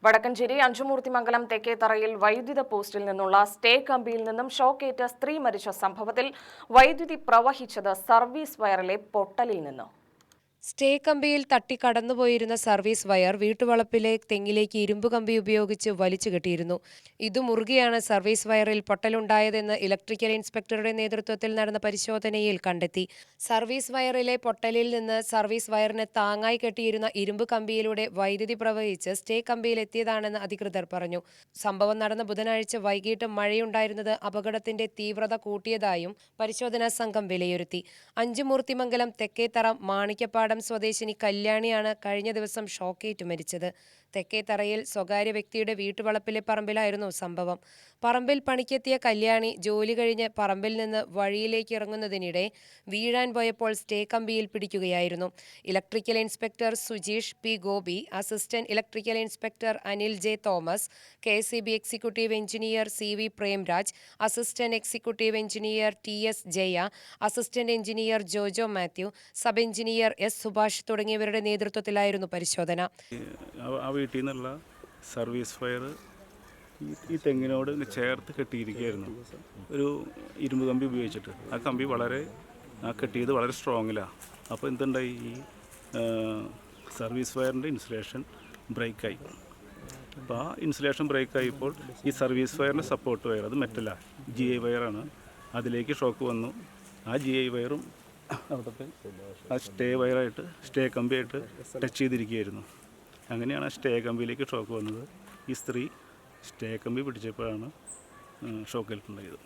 വടക്കഞ്ചേരി അഞ്ചുമൂർത്തിമംഗലം തെക്കേത്തറയിൽ വൈദ്യുത പോസ്റ്റിൽ നിന്നുള്ള സ്റ്റേ കമ്പിയിൽ നിന്നും ഷോക്കേറ്റ് സ്ത്രീ മരിച്ച സംഭവത്തിൽ വൈദ്യുതി പ്രവഹിച്ചത് സർവീസ് വയറിലെ പൊട്ടലിൽ നിന്ന്. സ്റ്റേ കമ്പിയിൽ തട്ടി കടന്നുപോയിരുന്ന സർവീസ് വയർ വീട്ടുവളപ്പിലെ തെങ്ങിലേക്ക് ഇരുമ്പ് കമ്പി ഉപയോഗിച്ച് വലിച്ചു കെട്ടിയിരുന്നു. ഇതു മുറുകിയാണ് സർവീസ് വയറിൽ പൊട്ടലുണ്ടായതെന്ന് ഇലക്ട്രിക്കൽ ഇൻസ്പെക്ടറുടെ നേതൃത്വത്തിൽ നടന്ന പരിശോധനയിൽ കണ്ടെത്തി. സർവീസ് വയറിലെ പൊട്ടലിൽ നിന്ന് സർവീസ് വയറിന് താങ്ങായി കെട്ടിയിരുന്ന ഇരുമ്പ് കമ്പിയിലൂടെ വൈദ്യുതി പ്രവഹിച്ച് സ്റ്റേ കമ്പിയിൽ എത്തിയതാണെന്ന് അധികൃതർ പറഞ്ഞു. സംഭവം നടന്ന ബുധനാഴ്ച വൈകിട്ട് മഴയുണ്ടായിരുന്നത് അപകടത്തിന്റെ തീവ്രത കൂട്ടിയതായും പരിശോധനാ സംഘം വിലയിരുത്തി. അഞ്ചുമൂർത്തിമംഗലം തെക്കേത്തറ മാണിക്കപ്പാടം സ്വദേശിനി കല്യാണിയാണ് കഴിഞ്ഞ ദിവസം ഷോക്കേറ്റ് മരിച്ചത്. തെക്കേത്തറയിൽ സ്വകാര്യ വ്യക്തിയുടെ വീട്ടുവളപ്പിലെ പറമ്പിലായിരുന്നു സംഭവം. പറമ്പിൽ പണിക്കെത്തിയ കല്യാണി ജോലി കഴിഞ്ഞ് പറമ്പിൽ നിന്ന് വഴിയിലേക്ക് ഇറങ്ങുന്നതിനിടെ വീഴാൻ പോയപ്പോൾ സ്റ്റേ കമ്പിയിൽ പിടിക്കുകയായിരുന്നു. Electrical inspector Sujeesh P Gopi, assistant electrical inspector Anil J Thomas, KCB executive engineer CV Premraj, assistant executive engineer TS Jaya, assistant engineer Jojo Mathew, sub engineer S Subhash തുടങ്ങിയവരുടെ നേതൃത്വത്തിലായിരുന്നു പരിശോധന. ആ വീട്ടിൽ നിന്നുള്ള സർവീസ് വയർ ഈ തെങ്ങിനോട് ചേർത്ത് കെട്ടിയിരിക്കുകയായിരുന്നു, ഒരു ഇരുമ്പ് കമ്പി ഉപയോഗിച്ചിട്ട്. ആ കമ്പി കെട്ടിയത് വളരെ സ്ട്രോങ്ങിലാണ്. അപ്പോൾ എന്തുണ്ടായി, ഈ സർവീസ് വയറിൻ്റെ ഇൻസുലേഷൻ ബ്രേക്കായി. അപ്പോൾ ആ ഇൻസുലേഷൻ ബ്രേക്കായപ്പോൾ ഈ സർവീസ് വയറിൻ്റെ സപ്പോർട്ട് വയർ, അത് മെറ്റലാണ്, GI വയറാണ്, അതിലേക്ക് ഷോക്ക് വന്നു. ആ GI വയറും അവിടുത്തെ ആ സ്റ്റേ കമ്പിയായിട്ട് ടച്ച് ചെയ്തിരിക്കുകയായിരുന്നു. അങ്ങനെയാണ് ആ സ്റ്റേ കമ്പിയിലേക്ക് ഷോക്ക് വന്നത്. ഈ സ്ത്രീ സ്റ്റേ കമ്പി പിടിച്ചപ്പോഴാണ് ഷോക്ക് ഏൽപ്പുണ്ടായത്.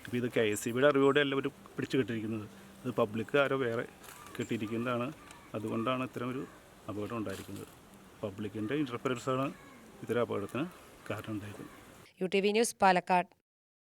അപ്പോൾ ഇത് KCBയുടെ അറിവോടെ അല്ല ഒരു പിടിച്ചു കെട്ടിയിരിക്കുന്നത്, അത് പബ്ലിക് ആരോ വേറെ കെട്ടിയിരിക്കുന്നതാണ്. അതുകൊണ്ടാണ് ഇത്തരം ഒരു അപകടം ഉണ്ടായിരിക്കുന്നത്. പബ്ലിക്കിൻ്റെ ഇൻ്റർഫറൻസാണ് ഇത്തരം അപകടത്തിന് കാരണം ഉണ്ടായിരിക്കുന്നത്. UTV news, Palakkad.